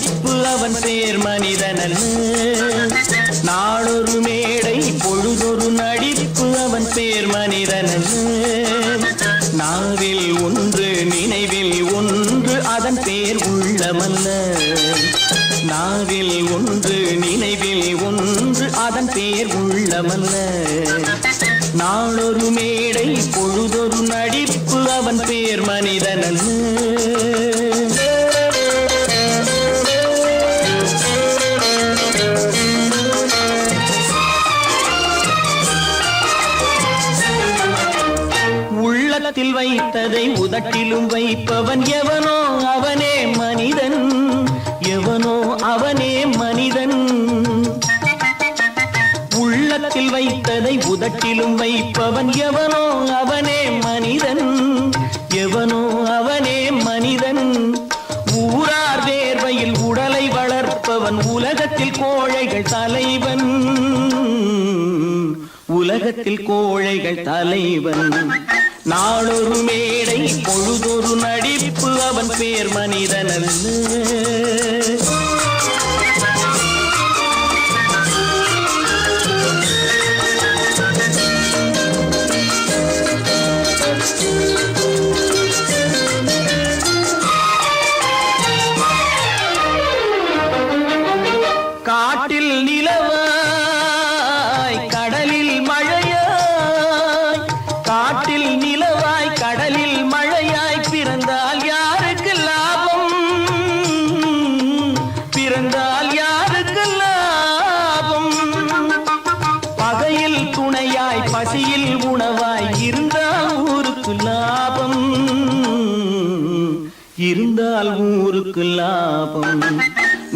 நடிப்பு அவன் பேர் மனிதனல்ல. நாளொரு மேடை பொழுதொரு நடிப்பு அவன் பேர் மனிதனல்ல. நாவில் ஒன்று நினைவில் ஒன்று அதன் பேர் உள்ளமல்ல. நாவில் ஒன்று நினைவில் ஒன்று அதன் பேர் உள்ளமல்ல. நாளொரு மேடை பொழுதொரு நடிப்பு அவன் பேர் மனிதனல்ல. உள்ளத்தில் வைத்ததை உதட்டிலும் வைப்பவன் எவனோ அவனே மனிதன். எவனோ அவனே மனிதன். உள்ளத்தில் வைத்ததை உதட்டிலும் வைப்பவன் எவனோ அவனே மனிதன். எவனோ அவனே மனிதன். ஊரார் வேர்வையில் உடலை வளர்ப்பவன் உலகத்தில் கோழைகள் தலைவன். உலகத்தில் கோழைகள் தலைவன். நாளொரு மேடை பொழுதொரு நடிப்பு அவன் பேர் மனிதனல்ல. காட்டில் நிலவாய் கடலில் மழையாய். காட்டில் நிலவாய் கடலில் மழையாய் பிறந்தால் யாருக்கு லாபம்? பிறந்தால் யாருக்கு லாபம்? பகையில் துணையாய் பசியில் உணவாய் இருந்தால் ஊருக்கு லாபம். இருந்தால் ஊருக்கு லாபம்.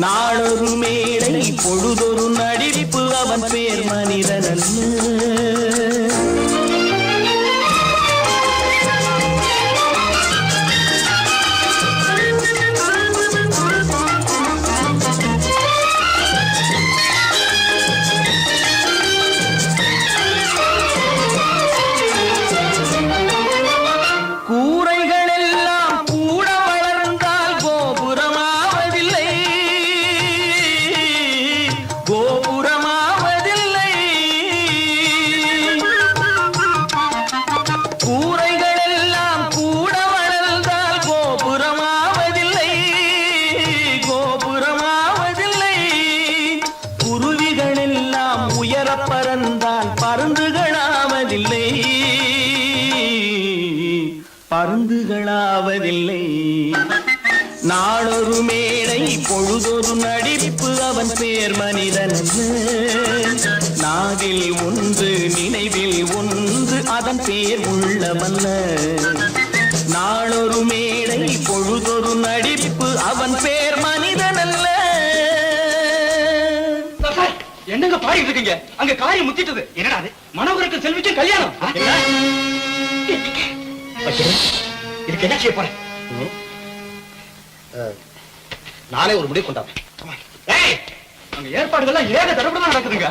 நாளொரு மேடை பொழுதொரு நடிப்பு அவன் பேர் மனிதனல்ல. பறந்தால் பருந்துகளாவதில்லை. பருந்துகளாவதில்லை. நாளொரு மேடை பொழுதொரு நடிப்பு அவன் பேர் மனிதனல்ல. நாவில் ஒன்று நினைவில் ஒன்று அதன் பேர் உள்ளமல்ல. நாளொரு மேடை பொழுதொரு நடிப்பு அவன் பேர் மனிதனல்ல. என்னங்க பாடிட்டு இருக்கீங்க? அங்க காரியம் முத்திட்டது. என்னடா அது? மனோகருக்கு செல்விக்கு கல்யாணம். இதுக்கு என்ன செய்ய போறேன்? நாளே ஒரு முடிவு கொண்டாங்க. அங்க ஏற்பாடுகள்லாம் ஏக தடப்படமா நடக்குதுங்க.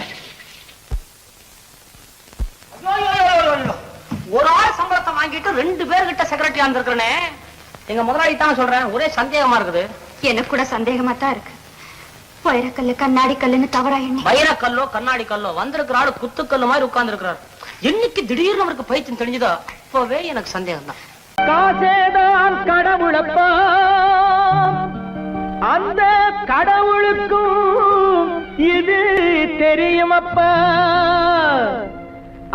ஒரு ஆள் சம்பளத்தை வாங்கிட்டு 2 பேர்கிட்ட செக்ரட்டரியா இருந்திருக்கிறேனே. எங்க முதலாளி தான் சொல்றேன், ஒரே சந்தேகமா இருக்குது. எனக்கு கூட சந்தேகமா தான் இருக்கு. வைரக்கல்லு கண்ணாடி கல்லுன்னு தவறா எண்ணி வைரக்கல்லோ கண்ணாடி கல்லோ வந்திருக்கிற ஆளு குத்துக்கல்லு மாதிரி உட்கார்ந்து இருக்கிறார். என்னைக்கு திடீர்னு அவருக்கு பைத்தியம் தெரிஞ்சதோ அப்பவே எனக்கு சந்தேகம் தான். காசேதான் கடவுளப்பா, அந்த கடவுளுக்கும் இது தெரியுமப்பா.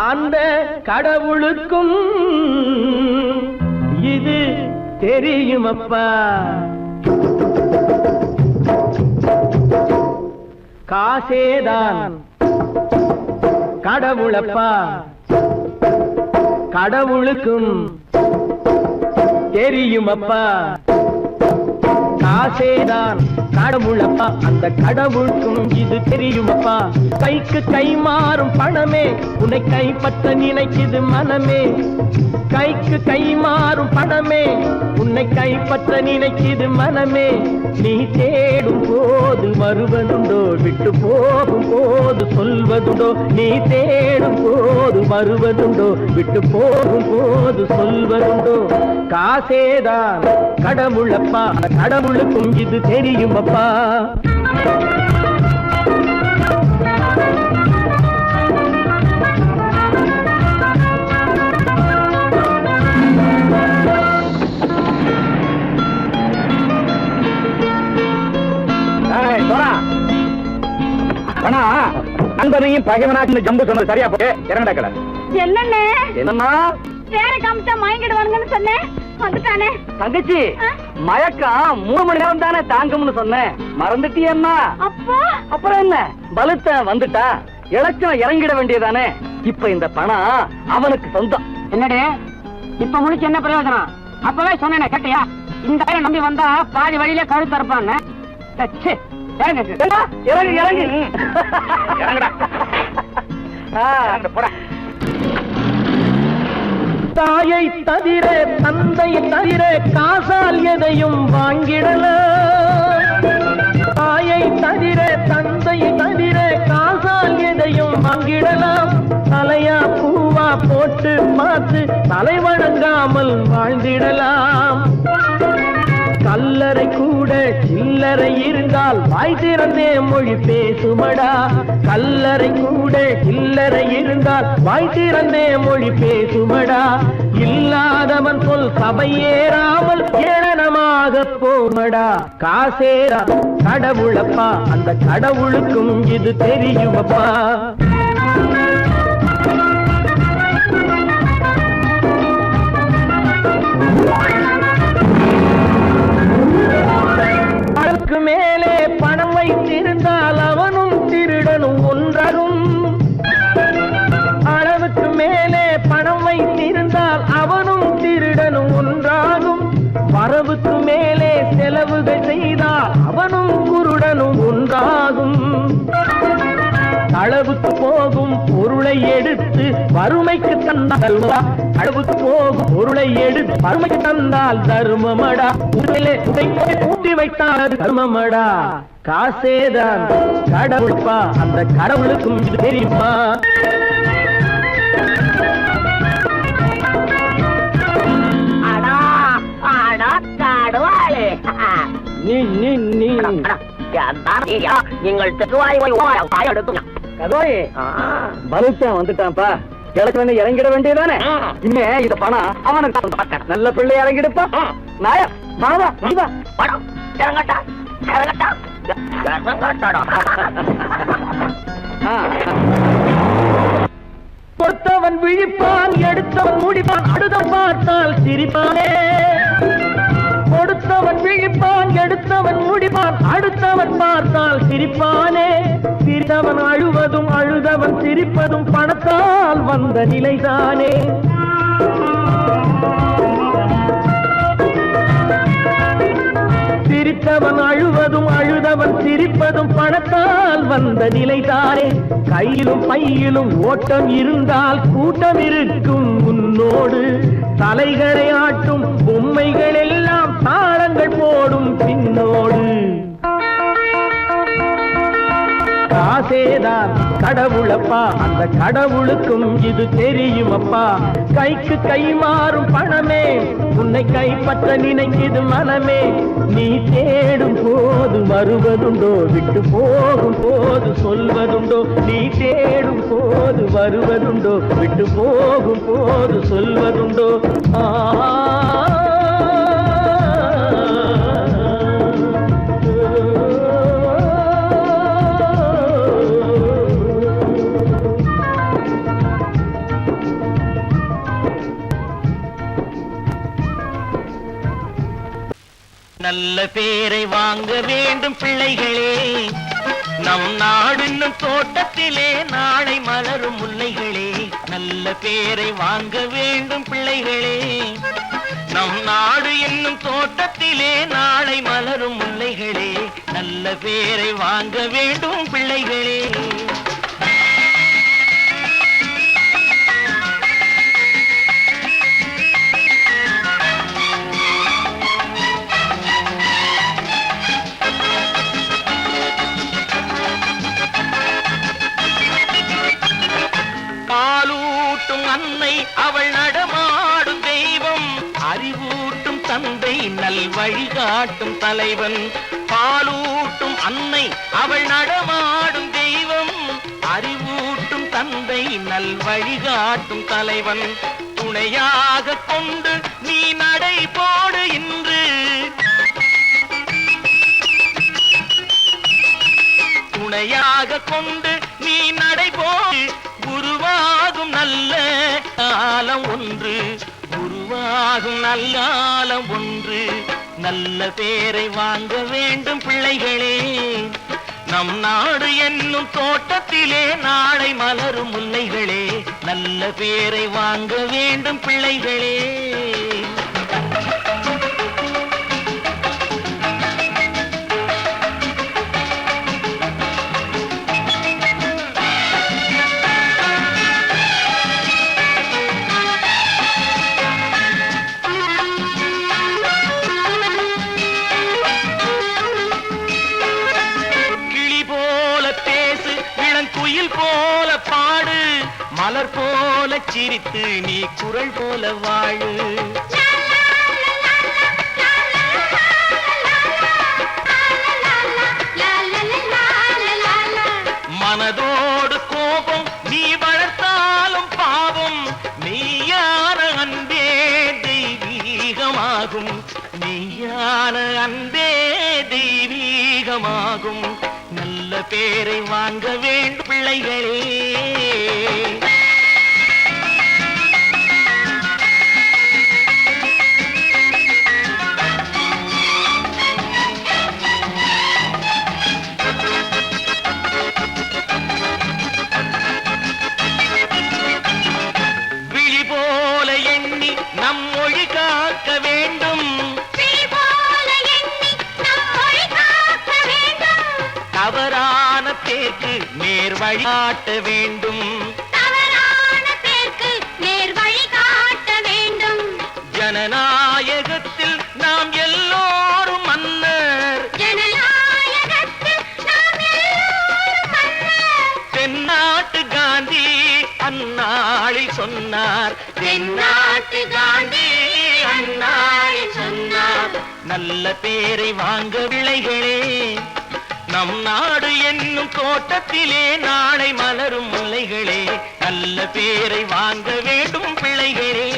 அந்த கடவுளுக்கும் இது தெரியுமப்பா. காசேதான் கடவுளப்பா, கடவுளுக்கும் தெரியுமப்பா. காசேதான் கடவுளப்பா, அந்த கடவுளுக்கும் இது தெரியுமப்பா. கைக்கு கை மாறும் பணமே உன்னை கைப்பற்ற நினைக்குது மனமே. கைக்கு கை மாறும் பணமே உன்னை கைப்பற்ற நினைக்குது மனமே. நீ தேடும் போது வருவதுண்டோ, விட்டு போகும் போது சொல்வதுண்டோ. நீ தேடும் போது வருவதுண்டோ, விட்டு போகும் போது சொல்வதுண்டோ. காசேதான் கடவுளப்பா, கடவுளுக்கும் இது தெரியுமப்பா. தெரியுமப்பா. நண்பனையும் பகைவனாக்கு ஜம்பு சொன்னது சரியா போட்டு இறங்கடா கடை. என்னண்ணே என்னம்மா வேற காமிச்சா மயங்கிடுவானுங்கன்னு சொன்னேன், வந்துட்டானே. தங்கச்சி, மயக்கம் 3 மணி நேரம் தானே தாங்கும்னு சொன்னேன், மறந்துட்டியம்மா? அப்போ அப்புறம் என்ன, பலுத்த வந்துட்டா இலச்சம் இறங்கிட வேண்டியதானே. இப்ப இந்த பணம் அவனுக்கு சொந்தம். என்னடே இப்ப முடிச்சு என்ன பிரயோஜனம்? அப்பவே சொன்னேன் கேட்டியா? இந்த ஆயிரம் நம்பி வந்தா பாதி வழியிலே கழுத்து இருப்பான்னு. இறங்கு இறங்கு இறங்குடா. போடா. தாயை தவிர தந்தையை தவிர காசால் எதையும் வாங்கிடலாம். தாயை தவிர தந்தையை தவிர காசால் எதையும் வாங்கிடலாம். தலையா பூவா போட்டு பார்த்து தலை வணங்காமல் வாழ்ந்திடலாம். கல்லறை கூட சில்லறை இருந்தால் வாய் திறந்தே மொழி பேசுமடா. கல்லறை கூட சில்லறை இருந்தால் வாய் திறந்தே மொழி பேசுமடா. இல்லாதவன் சொல் சபையேறாமல் ஏளனமாக போமடா. காசேரா கடவுளப்பா, அந்த கடவுளுக்கும் இது தெரியுமப்பா. அளவுக்கு மேலே பணம் வைத்திருந்தால் அவனும் திருடனும் ஒன்றாகும். அளவுக்கு மேலே பணம் வைத்திருந்தால் அவனும் திருடனும் ஒன்றாகும். வரவுக்கு மேலே செலவுகள் செய்தால் அவனும் குருடனும் ஒன்றாகும். அளவுக்கு போகும் பொருளை எடுத்து வறுமைக்கு தந்தால் அளவுக்கு போகும் பொருளை எடுத்து வறுமைக்கு தந்தால் தர்மமடா. ஊட்டி வைத்தால் அது தர்மமடா. காசேதான் கடவுள்பா, அந்த கடவுளுக்கும் இது தெரியுமா? நீங்கள் பலுத்தன் வந்துட்டான்ப்பா, கிழக்கு இறங்கிட வேண்டியதானே. இனிமே இந்த பணம் அவனுக்கு நல்ல பிள்ளை இறங்கிடுப்பா. நாயா மாதா படம் இறங்கட்டா இறங்கட்டா. கொடுத்தவன் விழிப்பான், எடுத்தவன் முடிப்பான், அடுத்தவன் பார்த்தால் சிரிப்பானே. கொடுத்தவன் விழிப்பான், எடுத்தவன் முடிப்பான், அடுத்தவன் பார்த்தால் சிரிப்பானே. சிரித்தவன் அழுவதும் அழுதவன் சிரிப்பதும் பணத்தால் வந்த நிலைதானே. சிரித்தவன் அழுவதும் அழுதவன் சிரிப்பதும் பணத்தால் வந்த நிலைதானே. கையிலும் பையிலும் ஓட்டம் இருந்தால் கூட்டம் இருக்கும் உன்னோடு. தலைகளை ஆட்டும் பொம்மைகள் எல்லாம் தாளங்கள் போடும் பின்னோடு. காசேதான் கடவுளப்பா, அந்த கடவுளுக்கும் இது தெரியுமப்பா. கைக்கு கை மாறும் பணமே உன்னை கைப்பற்ற நினைக்குது மனமே. நீ தேடும் போது வருவதுண்டோ, விட்டு போகும் போது சொல்வதுண்டோ. நீ தேடும் போது வருவதுண்டோ, விட்டு போகும் போது சொல்வதுண்டோ. நல்ல பேரை வாங்க வேண்டும் பிள்ளைகளே, நம் நாடு என்னும் தோட்டத்திலே நாளை மலரும் முல்லைகளே. நல்ல பேரை வாங்க வேண்டும் பிள்ளைகளே, நம் நாடு என்னும் தோட்டத்திலே நாளை மலரும் முல்லைகளே. நல்ல பேரை வாங்க வேண்டும் பிள்ளைகளே. அன்னை அவள் நடமாடும் தெய்வம், அறிவூட்டும் தந்தை நல் வழிகாட்டும் தலைவன். பாலூட்டும் அன்னை அவள் நடமாடும் தெய்வம், அறிவூட்டும் தந்தை நல் வழிகாட்டும் தலைவன், துணையாக கொண்டு நீ நடை போடு இன்று, துணையாக கொண்டு நீ நடை போடு, உருவாகும் நல்ல காலம் ஒன்று, உருவாகும் நல்ல காலம் ஒன்று. நல்ல பேரை வாங்க வேண்டும் பிள்ளைகளே, நம் நாடு என்னும் தோட்டத்திலே நாளை மலரும் முல்லைகளே, நல்ல பேரை வாங்க வேண்டும் பிள்ளைகளே. குயில் போல பாடு, மலர் போல சிரித்து நீ குரல் போல வாழு. மனதோடு கோபம் நீ வளர்த்தாலும் பாவம், மெய்யான அன்பே தெய்வீகமாகும், மெய்யான அன்பே தெய்வீகமாகும். நல்ல பேரை வாங்க வேண்டும் பிள்ளைகளே. விழி போல எண்ணி நம் மொழி காக்க வேண்டும், தவறான பேருக்கு நேர் வழி காட்ட வேண்டும், ஜனநாயகத்தில் நாம் எல்லோரும் மன்னர், தென்னாட்டு காந்தி அந்நாளில் சொன்னார், தென்னாட்டு காந்தி அந்நாளில் சொன்னார். நல்ல பேரை வாங்க பிள்ளைகளே, நம் நாடு என்னும் தோட்டத்திலே நாளை மலரும் முல்லைகளே, நல்ல பேரை வாங்க வேண்டும் பிள்ளைகளே.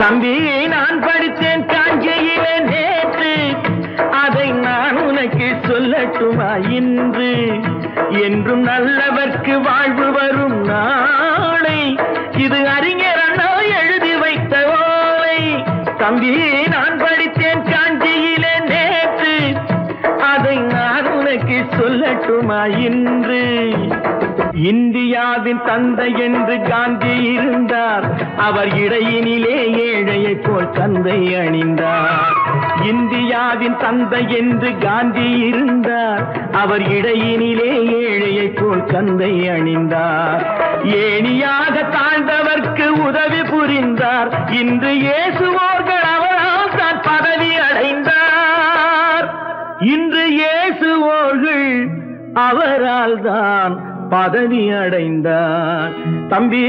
தம்பி நான் படித்தேன் காஞ்சியிலே நேற்று, அதை நான் உனக்கு சொல்லட்டுமா இன்று, என்றும் நல்லவர்க்கு வாழ்வு வரும் நாளை, இது அறிஞர் அண்ணா எழுதி வைத்த ஓலை. தம்பி நான் படித்தேன் காஞ்சியிலே நேற்று, அதை நான் உனக்கு சொல்லட்டுமா இன்று. இந்தியாவின் தந்தை என்று காந்தி இருந்தார், அவர் இடையினிலே ஏழையை போல் தந்தை அணிந்தார். இந்தியாவின் தந்தை என்று காந்தி இருந்தார், அவர் இடையினிலே ஏழையை போல் தந்தை அணிந்தார். ஏணியாக தாழ்ந்தவர்க்கு உதவி புரிந்தார், இன்று இயேசுவோர்கள் அவரால் தான் பதவி அடைந்தார். இன்று இயேசுவோர்கள் அவரால் தான் பதவி அடைந்தார். தம்பி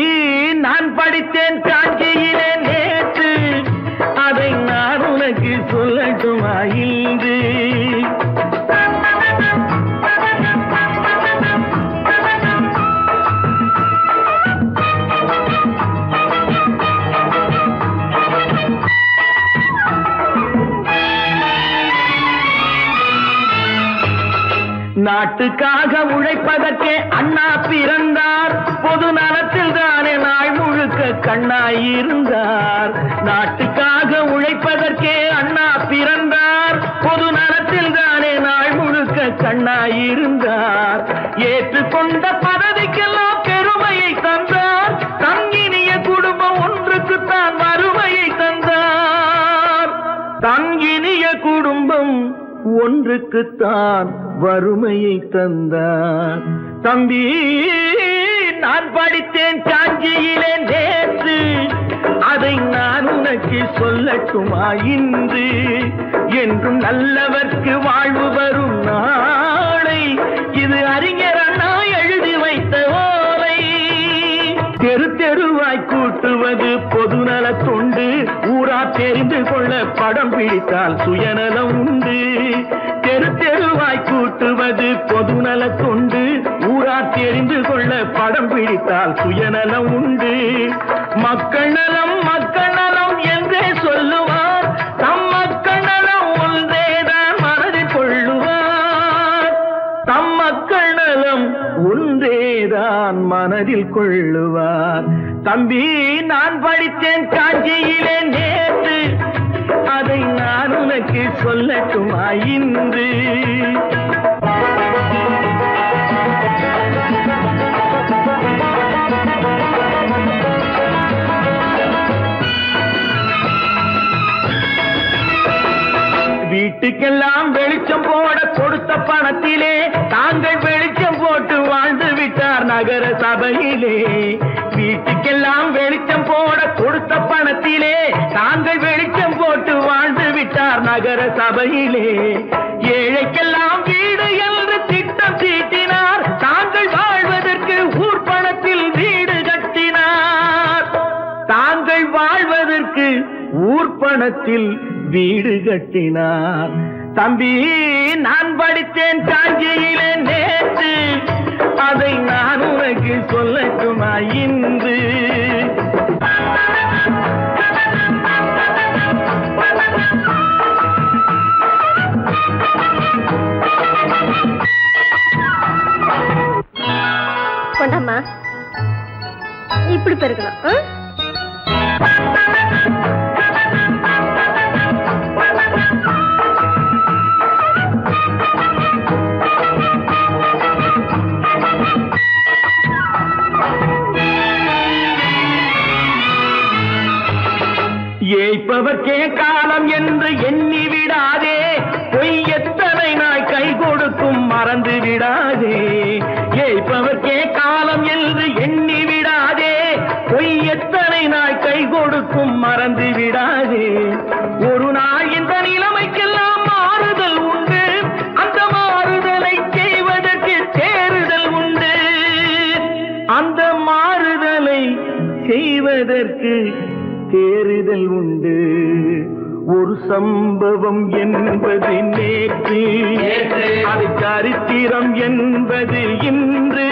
நான் படித்தேன் காஞ்சியிலே நேற்று, அதை நான் உனக்கு சொல்லட்டுமா இன்று. நாட்டுக்காக உழைப்பதற்கே அண்ணா பிறந்தார், பொது நலத்தில் தானே நாள் முழுக்க கண்ணாயிருந்தார். நாட்டுக்காக உழைப்பதற்கே அண்ணா பிறந்தார், பொது நலத்தில் தானே நாள் முழுக்க கண்ணாயிருந்தார். ஏற்றுக்கொண்ட பதவிக்கெல்லாம் பெருமையை தந்தார், தங்கினிய குடும்பம் ஒன்றுக்குத்தான் வறுமையை தந்தார். தங்கினிய குடும்பம் ஒன்றுக்குத்தான் வறுமையை தந்தார். தம்பி நான் படித்தேன் காஞ்சியிலே நேற்று, அதை நான் உனக்கு சொல்லட்டுமா இன்று. என்றும் நல்லவர்க்கு வாழ்வு வரும் நாளை, இது அறிஞர் அண்ணா எழுதி வைத்த ஓலை. தெரு தெருவாய் கூட்டுவது பொதுநல தொண்டு, ஊரா தெரிந்து கொள்ள படம் பிடித்தால் சுயநலம் உண்டு. தெரு தெருவாய் கூட்டுவது பொதுநல தொண்டு, ஊரா தெரிந்து கொள்ள படம் பிடித்தால் சுயநலம் உண்டு. மக்கள் நலம் என்றே சொல்லுவார், தம் மக்கள் நலம் ஒன்றேதான் மனதில் கொள்ளுவார். தம் மக்கள் நலம் ஒன்றேதான் மனதில் கொள்ளுவார். தம்பி, நான் படித்தேன் காஞ்சியிலே நேற்று, அதை நான் உனக்கு சொல்லட்டுமா இன்று? வீட்டுக்கெல்லாம் வெளிச்சம் போட கொடுத்த பணத்திலே தாங்கள் வெளிச்சம் போட்டு வாழ்ந்து விட்டார் நகர சபையிலே. வீட்டுக்கெல்லாம் வெளிச்சம் போட கொடுத்த பணத்திலே தாங்கள் வெளிச்சம் போட்டு வாழ்ந்து விட்டார் நகர சபையிலே. ஏழைக்கெல்லாம் வீடு என்று திட்டம் தீட்டினார், தாங்கள் வாழ்வதற்கு ஊர் பணத்தில் வீடு கட்டினார். தாங்கள் வாழ்வதற்கு ஊர் பணத்தில் வீடு கட்டினார். தம்பி, நான் படித்தேன் காஞ்சியிலே நேற்று, அதை நான் உனக்கு சொல்லட்டுமா இன்று? கொண்டாமா, இப்படி பெருக்கலாம். ஏய்ப்பவர்க்கே காலம் என்று எண்ணி விடாதே, பொய் எத்தனை நாய் கை கொடுக்கும் மறந்து விடாதே. ஏய்ப்பவர்க்கே காலம் என்று எண்ணி விடாதே, பொய் எத்தனை நாய் கை கொடுக்கும் மறந்து விடாதே. ஒரு நாள் இந்த நிலைமைக்கெல்லாம் மாறுதல் உண்டு, அந்த மாறுதலை செய்வதற்கு தேறுதல் உண்டு. அந்த மாறுதலை செய்வதற்கு தேறுதல் உண்டு. ஒரு சம்பவம் என்பது நேற்று, அது சரித்திரம் என்பது இன்று.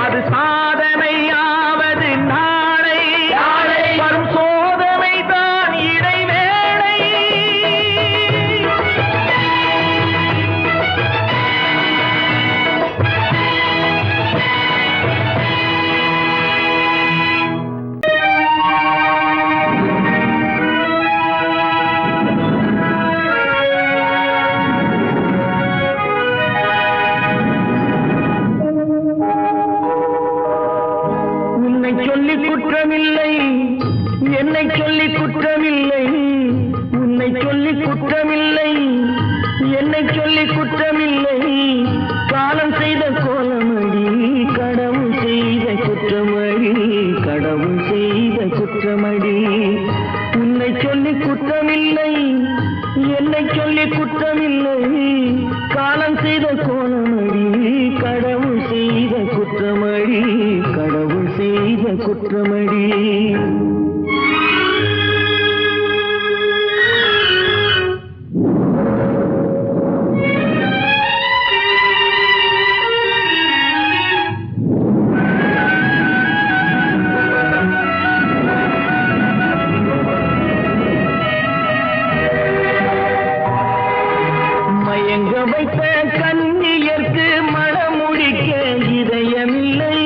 அது சாதனையாவது நாளை, வரும் சோதனை தான் இடைவேளை. சொல்லி குற்றமில்லை, என்னை சொல்லி குற்றமில்லை. உன்னை சொல்லி குற்றமில்லை, என்னை சொல்லி குற்றமில்லை. காலம் செய்த கோலமடி, கடவுள் செய்த குற்றமடி, கடவுள் செய்த குற்றமடி. உன்னை சொல்லி குற்றமில்லை, என்னை சொல்லி குற்றமில்லை. காலம் செய்த கோலமடி, கடவுள் செய்த குற்றமடி, கடவுள் செய்த குற்றமடி. மயங்க வைத்த கண்ணியர்க்கு மனமுடிக்க இதயமில்லை.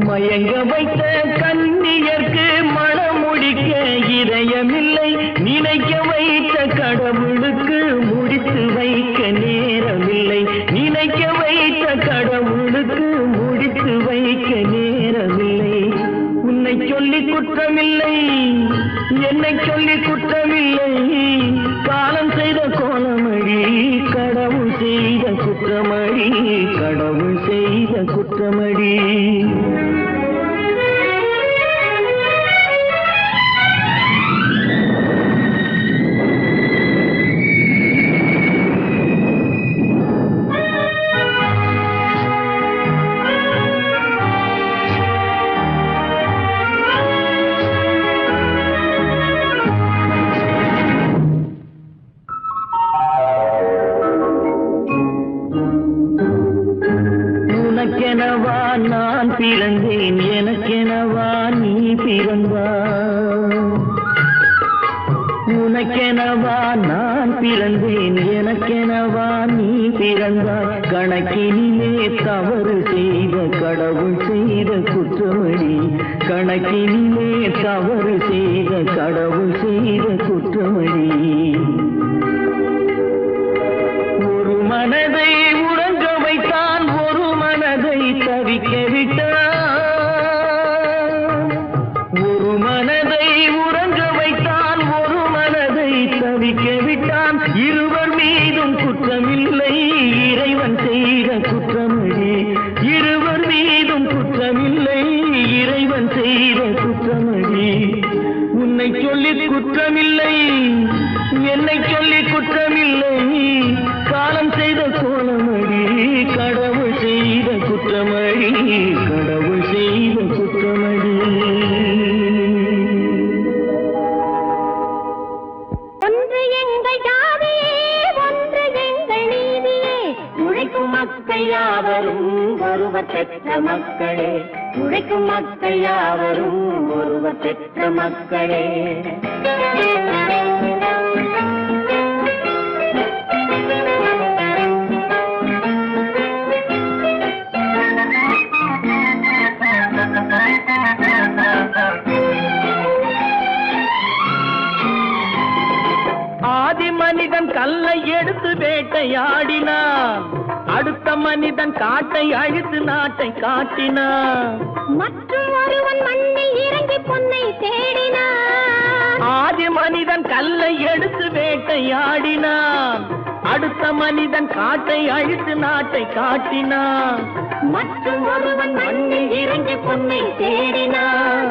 மயங்க வைத்த கண்ணியர்க்கு மனமுடிக்க இதயமில்லை. நினைக்க வைத்த கடவுளுக்கு முடித்து வைக்க நேரமில்லை. நினைக்க வைத்த கடவுளுக்கு முடித்து வைக்க நேரமில்லை. உன்னை சொல்லி குற்றமில்லை, என்னை சொல்லி குற்றமில்லை. காலம் செய்த கோலமடி, கடவுள் செய்த குற்றமடி, கடவுள் செய்த குற்றமடி. நான் பிறந்தேன் எனக்கெனவா நீ பிறந்தாய் உனக்கெனவா நான் பிறந்தேன் எனக்கெனவா நீ பிறந்தாய் கணக்கினிலே தவறு செய்த கடவுள் செய்த குற்றமடி கணக்கினிலே தவறு செய்த கடவுள் செய்த குற்றமடி ஒரு மனதை உறங்க வைத்தான் ஒரு மனதை தவிக்க விட்டான் ஒரு மனதை உறங்க வைத்தான் ஒரு மனதை தவிக்க விட்டான் இருவர் மீதும் குற்றமில்லை இறைவன் செய்த குற்றமடி இருவர் மீதும் குற்றமில்லை இறைவன் செய்த குற்றமடி உன்னை சொல்லி குற்றமில்லை என்னை சொல்லி குற்றமில்லை காலம் செய்த கோலமடி கடவுள் செய்த குற்றமடி கடவுள் செய்த குற்றமடி ஒன்று எங்கள் ஜாதியே ஒன்று எங்கள் நீதியே உழைக்கும் மக்கள் யாவரும் ஒருவர் பெற்ற மக்களே உழைக்கும் மக்கள் யாவரும் ஒருவர் பெற்ற மக்களே ஆதி மனிதன் கல்லை எடுத்து வேட்டையாடினான் அடுத்த மனிதன் காட்டை அழித்து நாட்டை காட்டினான் மற்றும் ஒருவன் மண்ணில் இறங்கி பொன்னை தேடினான் ஆதி மனிதன் கல்லை எடுத்து வேட்டையாடினான் அடுத்த மனிதன் காட்டை அழித்து நாட்டை காட்டினான் மற்றும் ஒருவன் மண்ணில் இறங்கி பொன்னை தேடினான்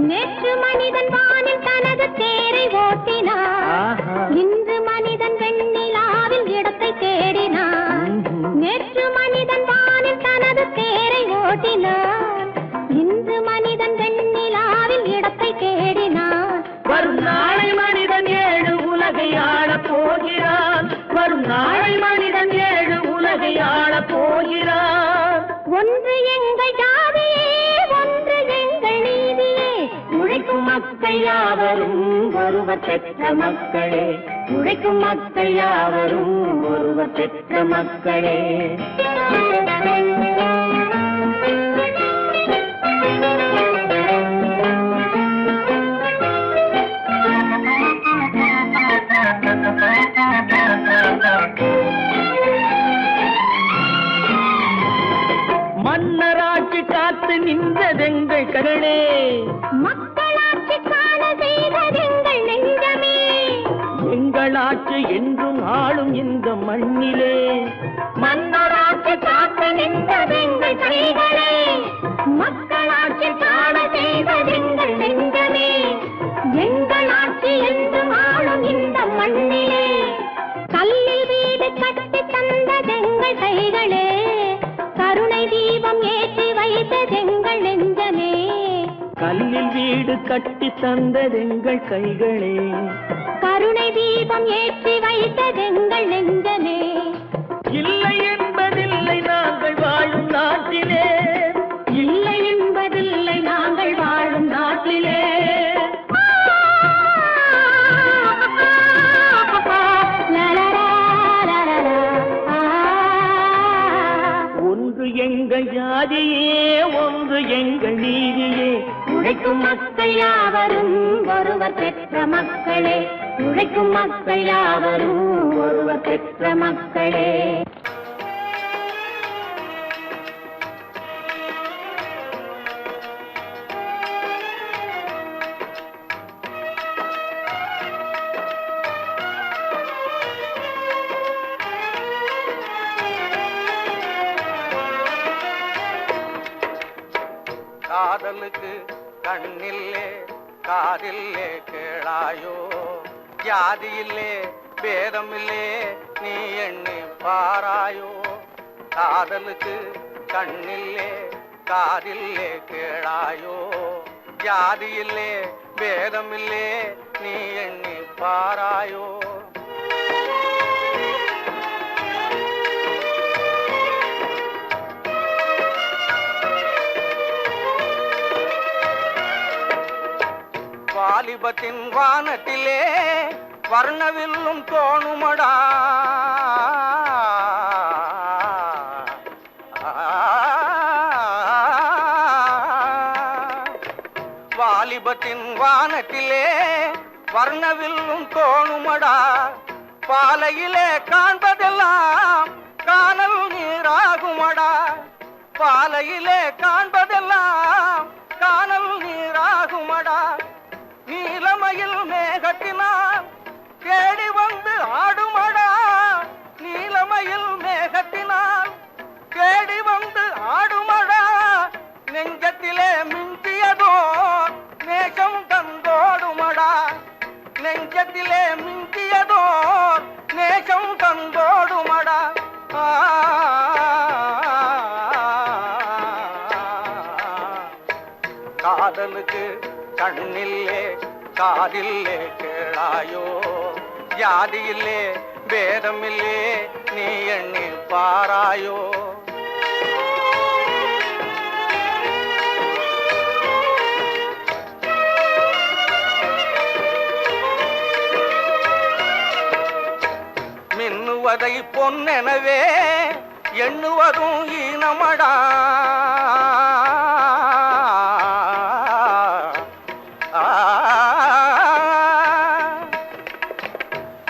நேற்று மனிதன் வானில் தனது தேரை ஓட்டினான் இன்று மனிதன் வெண்ணிலாவில் இடத்தை தேடினான் நேற்று மனிதன் வானில் தனது தேரை ஓட்டினான் இன்று மனிதன் வெண்ணிலாவில் இடத்தை தேடினான் வரும் நாளை மனிதன் ஏழு உலகை ஆளப் போகிறான் வரும் நாளை மனிதன் ஏழு உலகை ஆளப் போகிறான் ஒன்று எங்கள் ஜாதியே ஒன்று எங்கள் நீதியே உழைக்கும் மக்கள் யாவரும் ஒருவர் பெற்ற மக்களே உழைக்கும் மக்கள் யாவரும் ஒருவர் பெற்ற மக்களே மன்னராட்சி காத்து நின்றதெங்கள் கரணே மக்களாட்சி காண செய்ததெங்கள் நெஞ்சமே எங்களாட்சி என்றும் ஆளும் இந்த மண்ணிலே மன்னராட்சி காத்து நின்றதெங்கள் கைகளே மக்களாட்சி காண செய்ததெங்கள் நெஞ்சமே எங்களாட்சி என்றும் ஆளும் இந்த மண்ணிலே கல்லில் வீடு கட்டி தந்ததெங்கள் கைகளே கருணை தீபம் ஏற்றி வைத்ததெங்கள் நெஞ்சமே கல்லில் வீடு கட்டி தந்ததெங்கள் கைகளே கருணை தீபம் ஏற்றி வைத்ததெங்கள் நெஞ்சமே இல்லை என்பதில்லை நாங்கள் வாழும் நாட்டிலே இல்லை என்பதில்லை நாங்கள் வாழும் நாட்டிலே ஒன்று எங்கள் ஜாதியே ஒன்று எங்கள் நீதியே உழைக்கும் மக்கள் யாவரும் ஒருவர் பெற்ற மக்களே உழைக்கும் மக்கள் யாவரும் ஒருவர் பெற்ற மக்களே காதலுக்கு கண்ணில்லே காதில்லே கேளாயோ ஜாதியில்லே பேதமில்லே நீ எண்ணி பாராயோ காதலுக்கு கண்ணில்லே காதில்லே கேளாயோ ஜாதியில்லே பேதமில்லே நீ எண்ணி பாராயோ வாலிபத்தின் வானத்திலே வர்ணவில்லும் தோணுமடா வாலிபத்தின் வானத்திலே வர்ணவில்லும் தோணுமடா பாலையிலே காண்பதெல்லாம் காணல் நீராகுமடா பாலையிலே காண்பதெல்லாம் காணல் நீராகுமடா நீலமயில் மேகத்தினால் தேடி வந்து ஆடுமடா நீலமயில் மேகத்தினால் தேடி வந்து ஆடுமடா நெஞ்சத்திலே மிஞ்சியதோ நேசம் தந்தோடுமடா நெஞ்சத்திலே மிஞ்சியதோ நேசம் தந்தோடுமடா காதலுக்கு கண்ணில்லே காதில்லே கேளாயோ ஜாதியில்லே பேதமில்லே நீ எண்ணி பாராயோ மின்னுவதை பொன்னெனவே எண்ணுவதும் ஈனமடா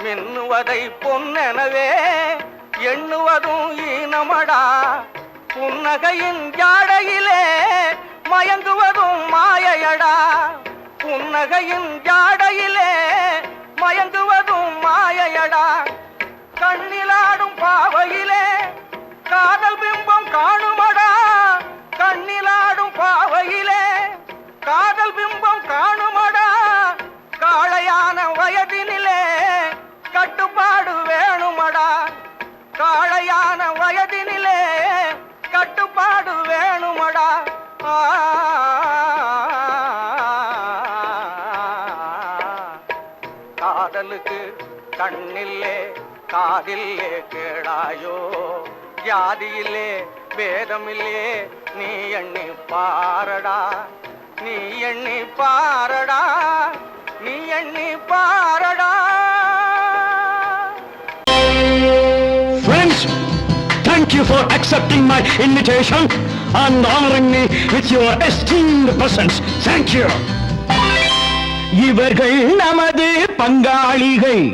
மின்னுவதை பொன்னெனவே எண்ணுவதும் ஈனமடா புன்னகையின் ஜாடையிலே மயங்குவதும் மாயையடா புன்னகையின் ஜாடையிலே மயங்குவதும் மாயையடா கண்ணிலாடும் பாவையிலே காதல் பிம்பம் காணுமடா கண்ணிலாடும் பாவையிலே காதல் பிம்பம் காணுமடா காளையான வயதினிலே கட்டுப்பாடு வேணுமடா காளையான வயதினிலே கட்டுப்பாடு வேணுமடா காதலுக்கு கண்ணில்லே காதில்லே கேளாயோ ஜாதியிலே பேதமில்லே நீ எண்ணி பாரடா நீ எண்ணி பாரடா நீ எண்ணி பாரடா Friends, thank you for accepting my invitation and honoring me with your esteemed presence. Thank you. இவர்கள் நமது பங்காளிகள்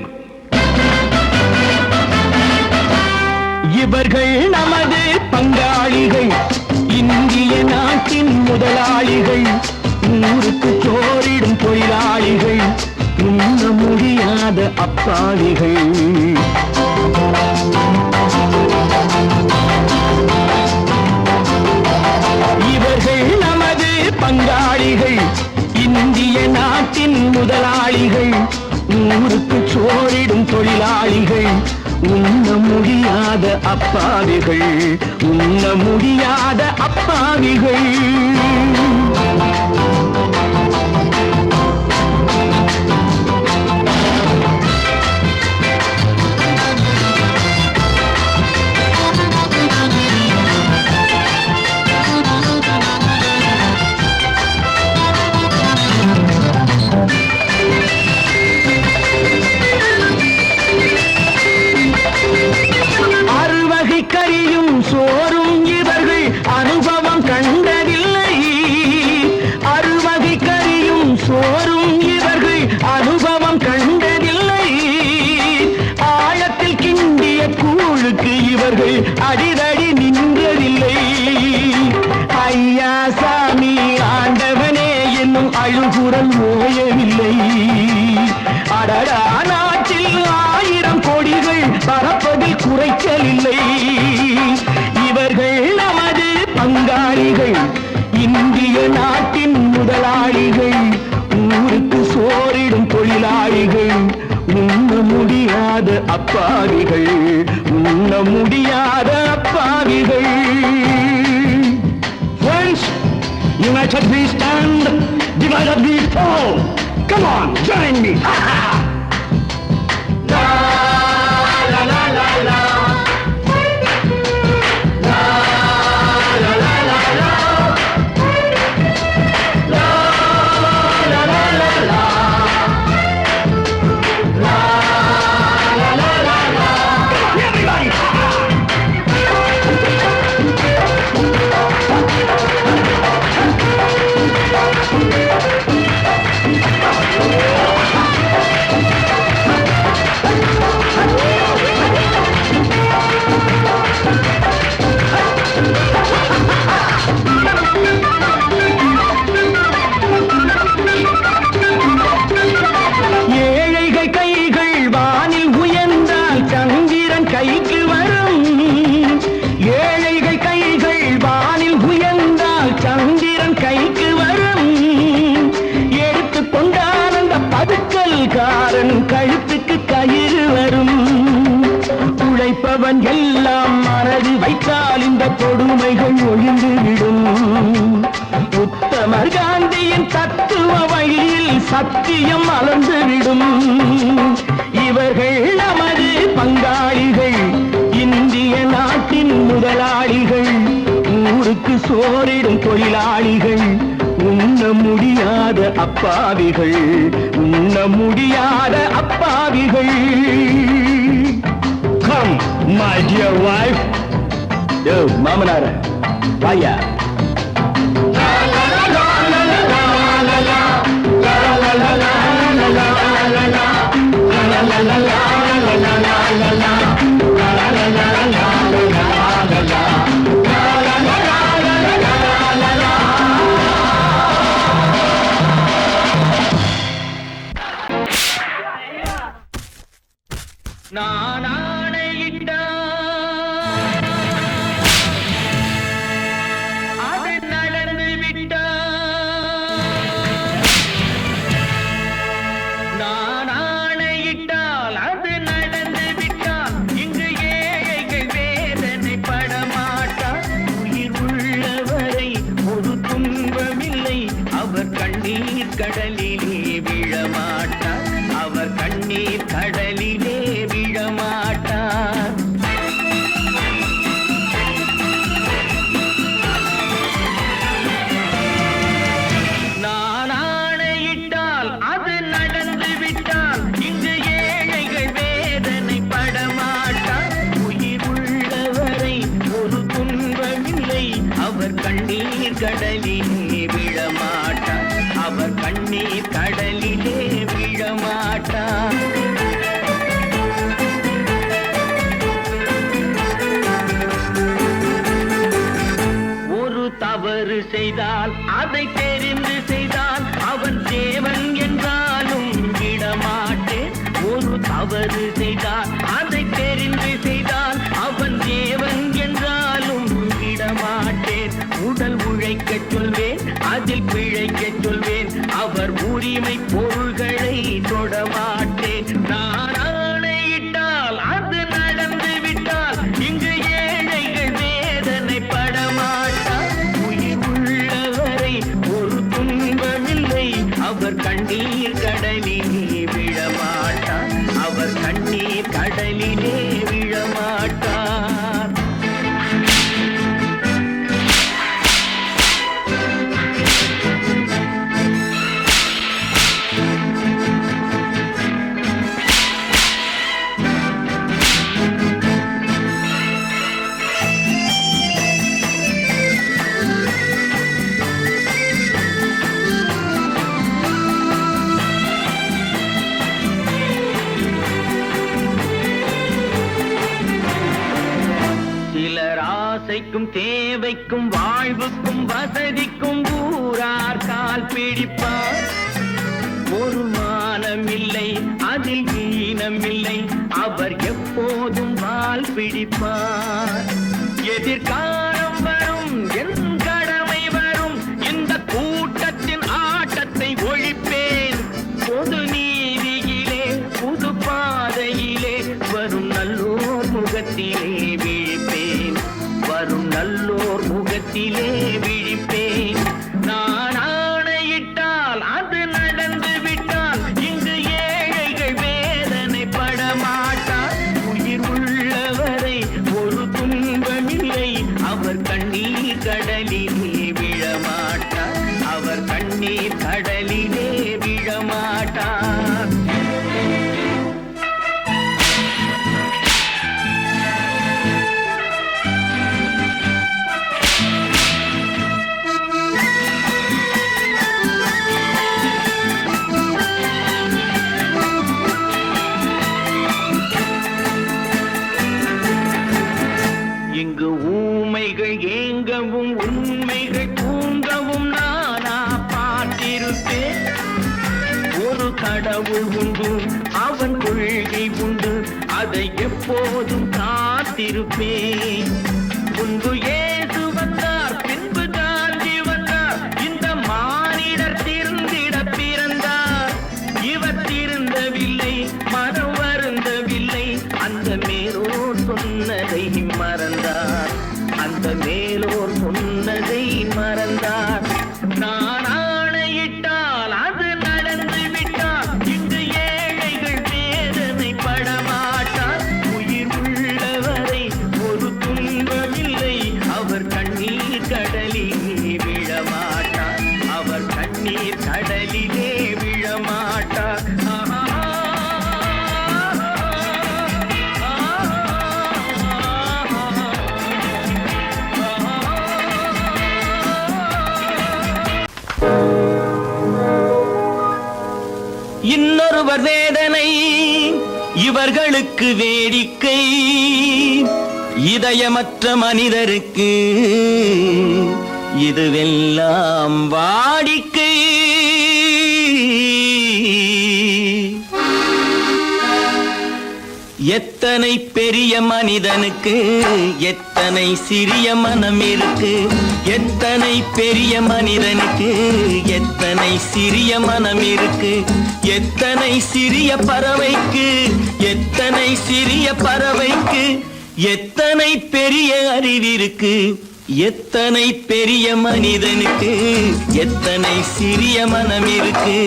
இவர்கள் நமது பங்காளிகள் இந்திய நாட்டின் முதலாளிகள் ஊருக்கு சோறிடும் தொழிலாளிகள் உண்ண முடியாத அப்பாவிகள் இவர்கள் நமது பங்காளிகள் இந்திய நாட்டின் முதலாளிகள் ஊருக்கு சோறிடும் தொழிலாளிகள் உண்ண முடியாத அப்பாவிகள் உண்ண முடியாத அப்பாவிகள் கரியும் சோறும் இவர்கள் அனுபவம் கண்டதில்லை அறுவகை கரியும் சோறும் இவர்கள் அனுபவம் கண்டதில்லை ஆழத்தில் கிண்டிய கூழுக்கு இவர்கள் அடிதடி நின்றதில்லை ஐயா சாமி ஆண்டவனே என்னும் அழுகுரல் ஓயவில்லை அடடா நாட்டில் 1000 கோடிகள் பறப்பதில் குறைச்சல் இல்லை இவர்கள் நமது பங்காளிகள் இந்திய நாட்டின் முதலாளிகள் ஊருக்கு சோறிடும் தொழிலாளிகள் உண்ண முடியாத அப்பாவிகள் உண்ண முடியாத அப்பாவிகள் Friends, united we stand, divided we fall. Come on, join me. La தத்துவ வழியில் சத்தியம் மலர்ந்துவிடும். இவர்கள் நமது பங்காளிகள், இந்திய நாட்டின் முதலாளிகள், ஊருக்கு சோறிடும் தொழிலாளிகள், உண்ண முடியாத அப்பாவிகள், உண்ண முடியாத அப்பாவிகள். Come, my dear wife. Yo, மாமனார வாயா. நான் ஆணையிட்டால் அது நடந்து விட்டால், நான் ஆணையிட்டால் அது நடந்து விட்டால், இங்கு ஏழைகள் வேதனை படமாட்டார். உயிர் உள்ளவரை ஒரு துன்பமில்லை, அவர் கண்ணீர் கடலிலே விழமாட்டார், அவர் கண்ணீர் கடலிலே விழமாட்டார். நான் ஆணையிட்டால் அது நடந்து விட்டால், இங்கு ஏழைகள் வேதனை படமாட்டார். உயிர் உள்ளவரை ஒரு துன்பமில்லை, அவர் கண்ணீர் கடலிலே விழமாட்டார், அவர் கண்ணீர் கடலிலே விழமாட்டார். ஒரு தவறு செய்தால் அதை தெரிந்து செய்தால் அவன் தேவன் என்றாலும் விடமாட்டேன். ஒரு தவறு செய்தால் அதை தெரிந்து செய்தால் அவன் தேவன் என்றாலும் விடமாட்டேன். உடல் உழைக்கச் சொல்வேன், அதில் பிழைக்கச் சொல்வேன், அவர் உரிமை பொருள்களை தொடமாட்டேன். நான் ஆணையிட்டால் அது நடந்து விட்டால், இங்கு ஏழைகள் வேதனை படமாட்டார். உயிர் உள்ளவரை ஒரு துன்பமில்லை, அவர் கண்ணீர் கடலிலே விழமாட்டார், அவர் கண்ணீர் கடலிலே விழமாட்டார். சிலர் ஆசைக்கும் தேவைக்கும் வாழ்வுக்கும் வசதிக்கும் ஊரார் கால் பிடிப்பார். ஒரு மானமில்லை, அதில் ஈனமில்லை, அவர் எப்போதும் வால் பிடிப்பார். எதிர்காலம் வரும், என் கடமை வரும், இந்த கூட்டத்தின் ஆட்டத்தை ஒழிப்பேன். பொது நீதியிலே புது பாதையிலே வரும் நல்லோர் முகத்திலே விழிப்பேன், வரும் நல்லோர் முகத்திலே விழிப்பேன். நான் ஆணையிட்டால் அது நடந்து விட்டால், இங்கு ஏழைகள் வேதனை படமாட்டார். உயிர் உள்ளவரை ஒரு துன்பமில்லை, அவர் கண்ணீர் கடலிலே விழமாட்டார், அவர் கண்ணீர் கடலிலே விழமாட்டார். இங்கு ஊமைகள் ஏங்கவும் உண்மைகள் தூங்கவும் நானா பார்த்திருப்பேன். ஒரு கடவுள் உண்டு, அவன் கொள்கை உண்டு, அதை எப்போதும் காத்திருப்பேன். முன்பு இயேசு வந்தார், பின்பு காந்தி வந்தார், இந்த மானிடர் திருந்திட பிறந்தார். இவர் திருந்தவில்லை, மனம் வருந்தவில்லை, அந்த மேலோர் சொன்னதை மறந்தார், அந்த மேலோர் சொன்னதை மறந்தார். நான் ஆணையிட்டு கண்ணீர் கடலிலே விழமாட்டார். இன்னொருவர் வேதனை இவர்களுக்கு வேடிக்கை, இதயமற்ற மனிதருக்கு இதுவெல்லாம் வாடிக்கை. எத்தனை பெரிய மனிதனுக்கு எத்தனை சிறிய மனம் இருக்கு, எத்தனை பெரிய மனிதனுக்கு எத்தனை சிறிய மனம் இருக்கு, எத்தனை சிறிய பறவைக்கு எத்தனை சிறிய பறவைக்கு எத்தனை பெரிய அறிவிருக்கு, எத்தனை பெரிய மனிதனுக்கு எத்தனை சிறிய மனம் இருக்கு.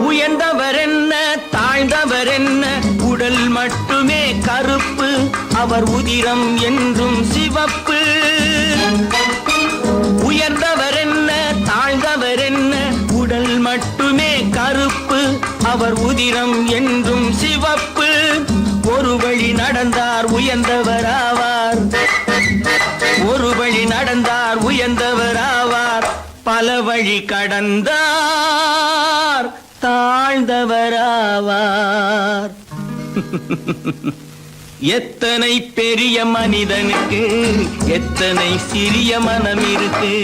உயர்ந்தவர் என்ன தாழ்ந்தவர் என்ன, உடல் மட்டுமே கருப்பு, அவர் உதிரம் என்றும் சிவப்பு. உயர்ந்தவர் என்ன தாழ்ந்தவர் என்ன, உடல் மட்டுமே கருப்பு, அவர் உதிரம் என்றும் சிவப்பு. ஒரு வழி நடந்தார் உயர்ந்தவராவார், ஒரு வழி நடந்தார் உயர்ந்தவராவார், பல வழி கடந்தார் தாழ்ந்தவராவார். எத்தனை பெரிய மனிதனுக்கு எத்தனை சிறிய மனம் இருக்கு.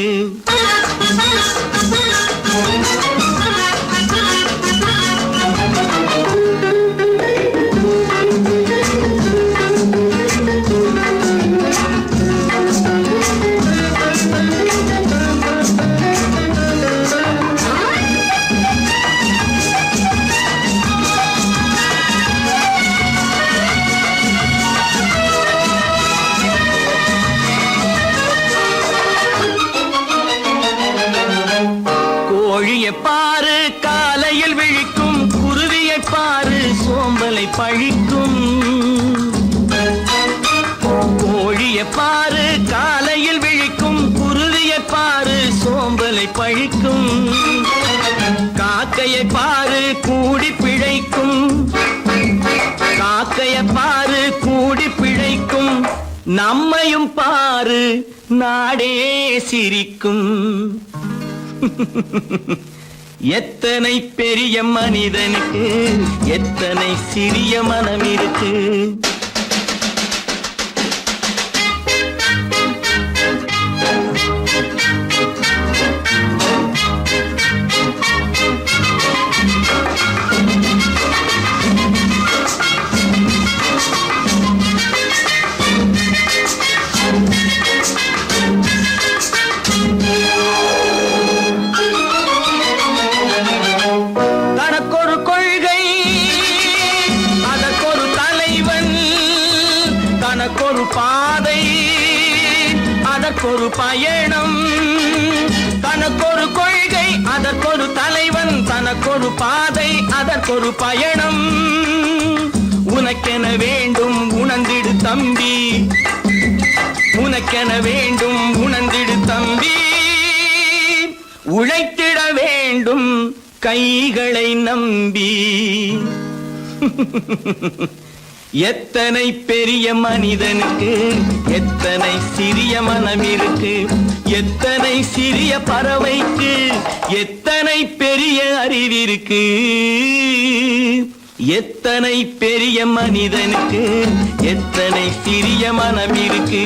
கோழியை பாரு காலையில் விழிக்கும், குருவியை பாரு சோம்பலை பழிக்கும். கோழியை பாரு காலையில் விழிக்கும், குருவியை பாரு சோம்பலை பழிக்கும். காக்கையை பாரு கூடி பிழைக்கும், காக்கையை பாரு கூடி பிழைக்கும். நம்மையும் பாரு நாடே சிரிக்கும். எத்தனை பெரிய மனிதனுக்கு எத்தனை சிறிய மனம் இருக்கு. தனக்கொரு கொள்கை அதற்கொரு தலைவன், தனக்கொரு பாதை அதற்கொரு பயணம். தனக்கொரு கொள்கை அதற்கொரு தலைவன், தனக்கொரு பாதை அதற்கொரு பயணம். உனக்கென வேண்டும் உணர்ந்திடு தம்பி, உனக்கென வேண்டும் உணர்ந்திடு தம்பி. உழைத்திட வேண்டும் கைகளை நம்பி. எத்தனை பெரிய மனிதனுக்கு எத்தனை சிறிய மனம் இருக்கு, எத்தனை சிறிய பறவைக்கு எத்தனை பெரிய அறிவிருக்கு, எத்தனை பெரிய மனிதனுக்கு எத்தனை சிறிய மனம் இருக்கு.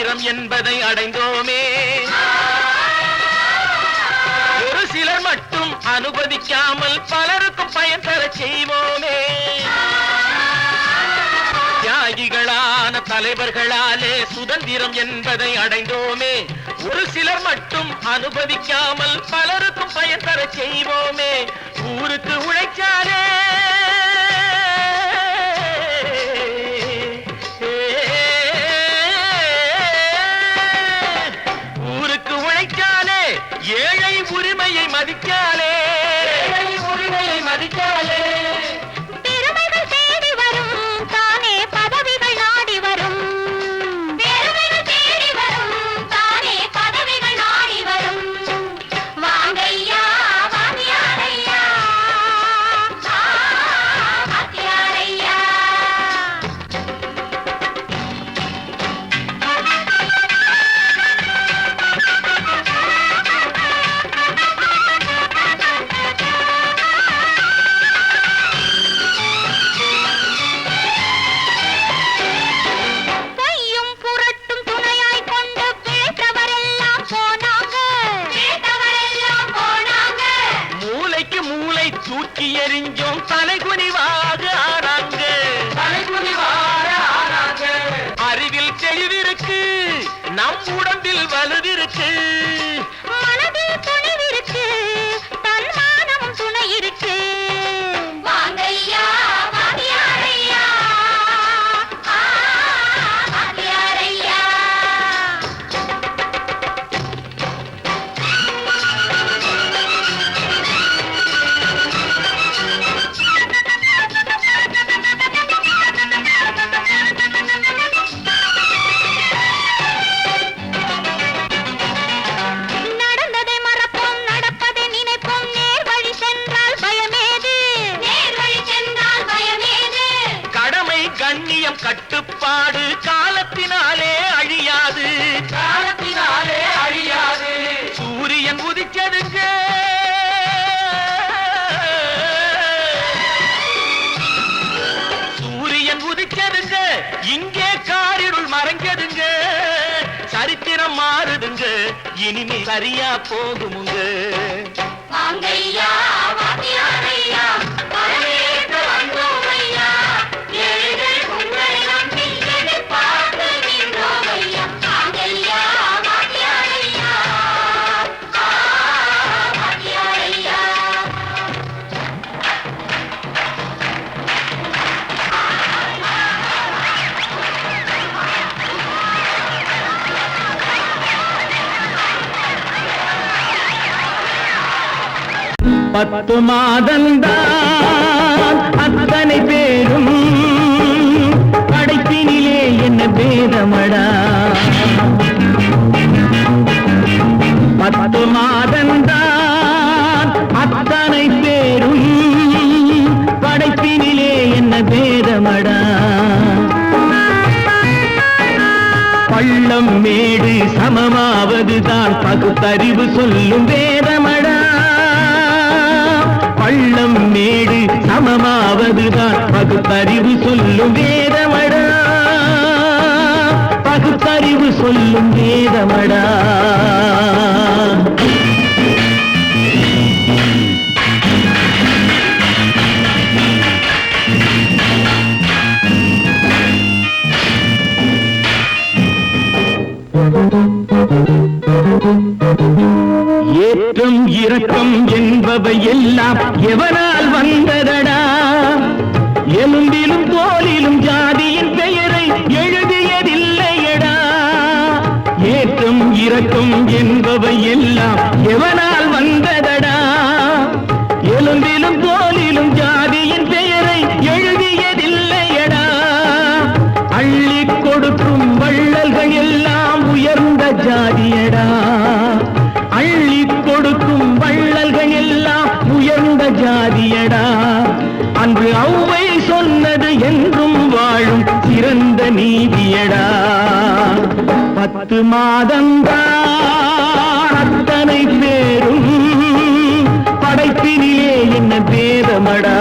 சுதந்திரம் என்பதை அடைந்தோமே. ஒரு சிலர் மட்டும் அனுமதிக்காமல் பலருக்கும் பயன் தர செய்வோமே. தியாகிகளான தலைவர்களாலே சுதந்திரம் என்பதை அடைந்தோமே. ஒரு சிலர் மட்டும் அனுமதிக்காமல் பலருக்கும் பயன் தர செய்வோமே. ஊருக்கு உழைச்சாலே ஏழை உரிமையை மதிக்காலே, உரிமையை மதிக்காலே. பெருமைகள் தேடி வரும் தானே பதவிகள் நாடி வரும். பெருமைகள் தேடி வரும் தானே பதவிகள் நாடி வரும். வாங்கையா வாங்கியாரையா வாங்கியாரையா. தூக்கி எறிஞ்சோம் தலைகுனிவாக ஆனாங்க. அறிவில் தெளிவிருக்கு, நம் உடம்பில் வலுவிருக்கு, மனதில் துணிவிருக்கு, தன்மானமும் துணை இருக்கு. வாங்கையா வாங்கியாரையா வாங்கியாரையா. நடந்ததை மறப்போம், நடப்பதை நினைப்போம். நேர் வழி சென்றால் பயமேது, நேர் வழி சென்றால் பயமேது. கடமை கண்ணியம் கட்டுப்பாடு காலத்தினாலே அழியாது, காலத்தினாலே அழியாது. சூரியன் உதிச்சதுங்க, சூரியன் உதிச்சதுங்க, இங்கே காரிருள் மறைஞ்சதுங்க. சரித்திரம் மாறுதுங்க, இனிமே சரியா போகுமுங்க. வாங்கையா வாங்கியாரையா வரவேற்க வந்தோமையா. ஏழைகள் உங்களை நம்பி எதிர்பார்த்து நின்றோமையா. வாங்கையா வாங்கியாரையா வாங்கியாரையா. பத்து மாதந்தான் அத்தனை பேரும் படைப்பினிலே என்ன பேதமடா. பத்து மாதந்தான் அத்தனை பேரும் படைப்பினிலே என்ன பேதமடா. பள்ளம் மேடு சமமாவதுதான் பகுத்தறிவு சொல்லும் வேதமடா. பள்ளம் மேடு சமமாவதுதான் பகுத்தறிவு சொல்லும் வேதமடா. பகுத்தறிவு சொல்லும் வேதமடா. ஏற்றம் இரக்கம் என்பவை எல்லாம் எவனால் வந்ததடா. எலும்பிலும் தோலிலும் ஜாதியின் பெயரை எழுதியதில்லையடா. ஏற்றம் இரக்கம் என்பவை எல்லாம் எவனால் வந்ததடா. எலும்பிலும் தோலிலும் ஜாதியின் பெயரை எழுதியதில்லையடா. அள்ளி கொடுக்கும் வள்ளல்கள் எல்லாம் உயர்ந்த ஜாதியடா. அள்ளி கொடுக்கும் வள்ளல்கள் எல்லாம் உயர்ந்த ஜாதியடா. அன்று ஔவை சொன்னது என்றும் வாழும் சிறந்த நீதியடா. 10 மாதந்தான் அத்தனை பேரும் படைப்பினிலே என்ன பேதமடா.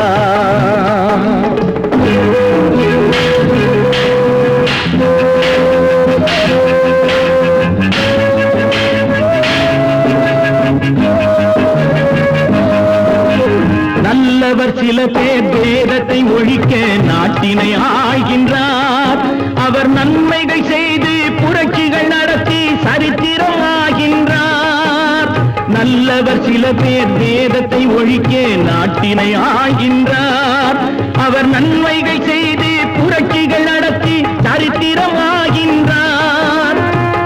சில பேர் வேதத்தை ஒழிக்க நாட்டினை ஆள்கின்றார். அவர் நன்மைகள் செய்து புரட்சிகள் நடத்தி சரித்திரம் ஆகின்றார். நல்லவர் சில பேர் வேதத்தை ஒழிக்க நாட்டினை ஆள்கின்றார். அவர் நன்மைகள் செய்து புரட்சிகள் நடத்தி சரித்திரம் ஆகின்றார்.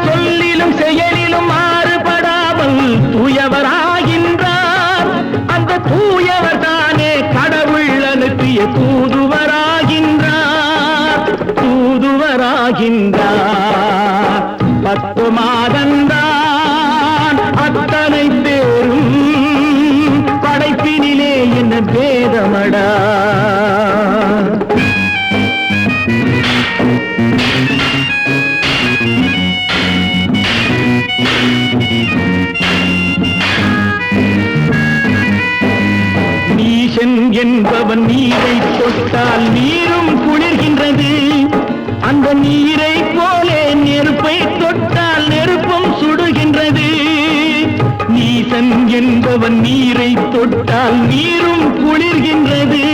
சொல்லிலும் செயலிலும் மாறுபடாமல் தூயவராகின்றார். அந்த தூயவர் தானே கடவுள் அனுப்பிய தூதுவராகின்றார். தூதுவராகின்றார். 10 மாதந்தான் அத்தனை பேரும் படைப்பினிலே என்ன பேதமடா. நீசன் என்பவன் நீரை தொட்டால் நீரும் குளிர்கின்றது. அந்த நீரை போலே நெருப்பை தொட்டால் நெருப்பும் சுடுகின்றது. நீசன் என்பவன் நீரை தொட்டால் நீரும் குளிர்கின்றது.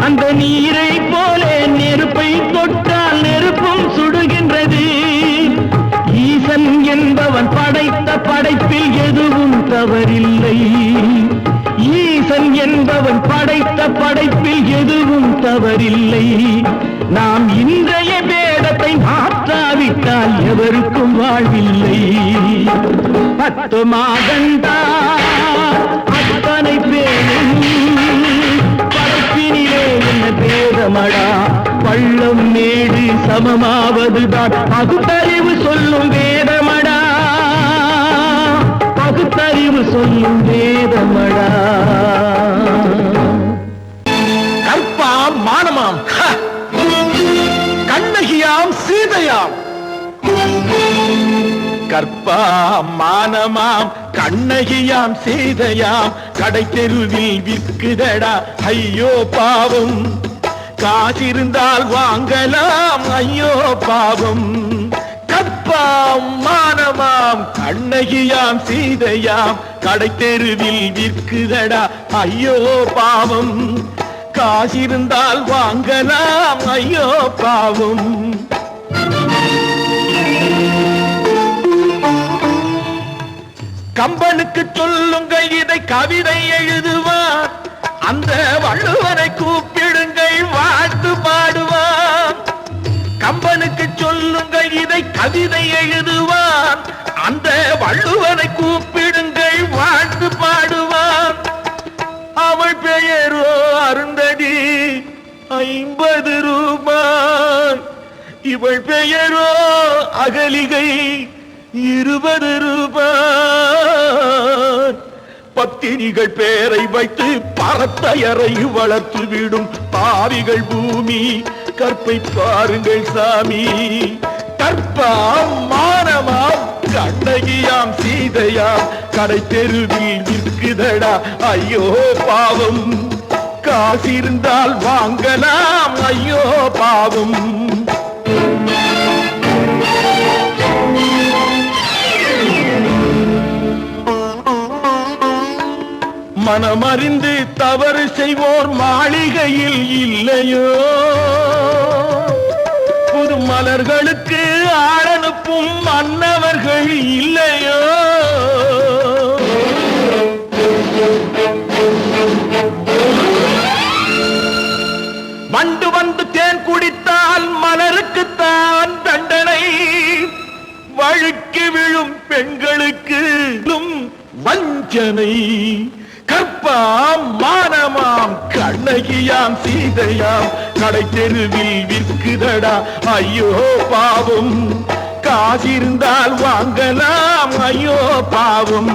அந்த நீரை போலே நெருப்பை தொட்டால் நெருப்பும் சுடுகின்றது. ஈசன் என்பவன் படைத்த படைப்பில் எதுவும் தவறில்லை. ஈசன் என்பவன் படைத்த படைப்பில் எதுவும் தவறில்லை. நாம் இன்றைய வேதத்தை மாற்றாவிட்டால் எவருக்கும் வாழ்வில்லை. 10 மாதந்தான் அத்தனை பேரும் படைப்பினிலே என்ன பேதமடா. பள்ளம் மேடு சமமாவதுதான் பகுத்தறிவு சொல்லும் வேதமடா. பகுத்தறிவு சொல்லும் வேதமடா. கற்பாம் மானமாம் கண்ணகியாம் சீதையாம். கற்பாம் மானமாம் கண்ணகியாம் சீதையாம் கடை தெருவில் விற்குதடா ஐயோ பாவம். காசிருந்தால் வாங்கலாம் ஐயோ பாவம். கற்பாம் மானமாம் கண்ணகியாம் சீதையாம் கடை தெருவில் விற்குதடா ஐயோ பாவம். காசிருந்தால் வாங்கலாம் ஐயோ பாவம். கம்பனுக்கு சொல்லுங்கள் இதை கவிதை எழுதுவார். அந்த வள்ளுவனை கூப்பிடுங்கள் வாழ்த்து பாடுவார். கம்பனுக்கு சொல்லுங்கள் இதை கவிதை எழுதுவார். அந்த வள்ளுவனை கூப்பிடுங்கள் வாழ்த்து பாடுவார். அவள் பெயரோ அருந்ததி 50 ரூபாய். இவள் பெயரோ அகலிகை 20 ரூபாய். பத்தினிகள் பேரை வைத்து பரத்தையரை வளர்த்து விடும் பாவிகள் பூமி. கற்பை பாருங்கள் சாமி. கற்பாம் மானமாம் கண்ணகியாம் சீதையாம் கடை தெருவில் விற்குதடா ஐயோ பாவம். காசிருந்தால் வாங்கலாம் ஐயோ பாவம். மனமறிந்து தவறு செய்வோர் மாளிகையில் இல்லையோ. புது மலர்களுக்கு ஆளனுப்பும் மன்னவர்கள் இல்லையோ. வண்டு வந்து தேன் குடித்தால் மலருக்குத்தான் தண்டனை. வழுக்கி விழும் பெண்களுக்கு வஞ்சனை. கற்பாம் மானமாம் கண்ணகியாம் சீதையாம் கடை தெருவில் விற்குதடா ஐயோ பாவம். காசிருந்தால் வாங்கலாம் ஐயோ பாவம்.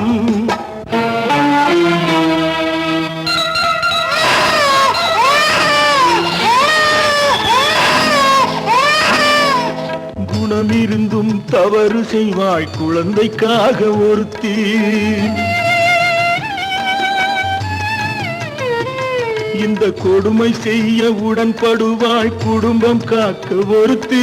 குணமிருந்தும் தவறு செய்வாய் குழந்தைக்காக ஒருத்தி. இந்த கொடுமை செய்ய உடன்படுவாய் குடும்பம் காக்க ஒருத்தி.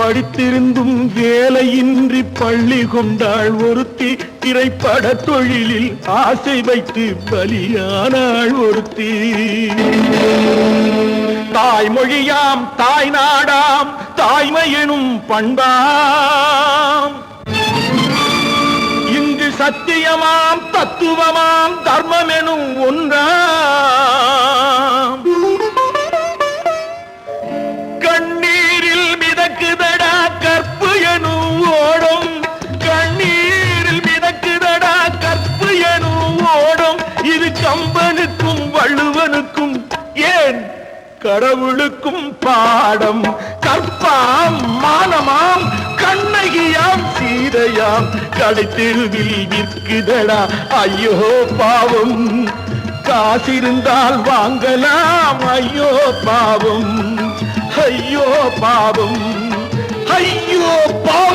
படித்திருந்தும் வேலையின்றி பள்ளி கொண்டாள் ஒருத்தி, திரைப்பட தொழிலில் ஆசை வைத்து பலியானாள் ஒருத்தி. தாய்மொழியாம் தாய் நாடாம் தாய்மை எனும் பண்பாம், இங்கு சத்தியமாம் தத்துவமாம் தர்மம் எனும் ஒன்றாம். கண்ணீரில் மிதக்குதடா கற்பு எனும் ஓடும், கண்ணீரில் மிதக்குதடா கற்பு எனும் ஓடும். இது கம்பனுக்கும் வள்ளுவனுக்கும் ஏன் கடவுளுக்கும் பாடம். கற்பாம் மானமாம் கண்ணகியாம் சீதையாம் கடைத்தெருவில் விற்குதடா ஐயோ பாவம். காசிருந்தால் வாங்கலாம் ஐயோ பாவம், ஐயோ பாவம், ஐயோ பாவம்.